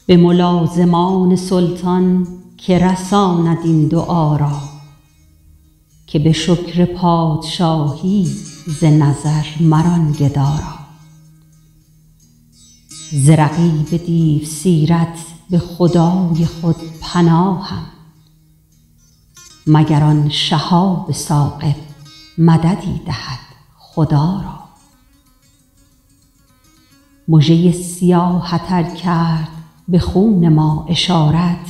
به ملازمان سلطان که رساند این دعا را، که به شکر پادشاهی ز نظر مران گدا را. ز رقیب دیو سیرت به خدای خود پناهم، مگر آن شهاب ثاقب مددی دهد خدا را. مژه سیاهت ار کرد به خون ما اشارت،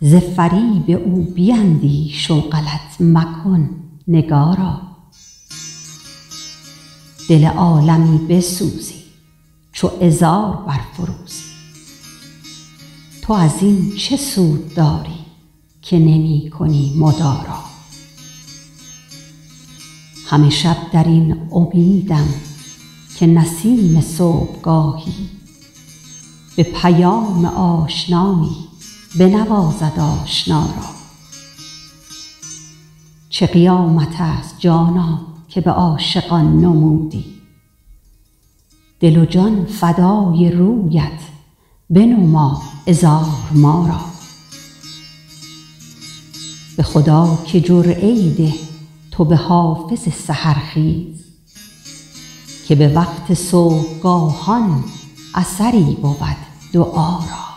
ز فریب او بیندیش و غلط مکن نگارا. دل عالمی بسوزی چو عذار برفروزی، تو از این چه سود داری که نمی کنی مدارا. همه شب در این امیدم که نسیم صبحگاهی به پیام آشنایی بنوازد آشنا را. چه قیامت است جانا که به عاشقان نمودی، دل و جان فدای رویت بنما عذار ما را. به خدا که جرعه‌ای ده تو به حافظ سحرخیز، که به وقت صبحگاهان اثری بود دعا را.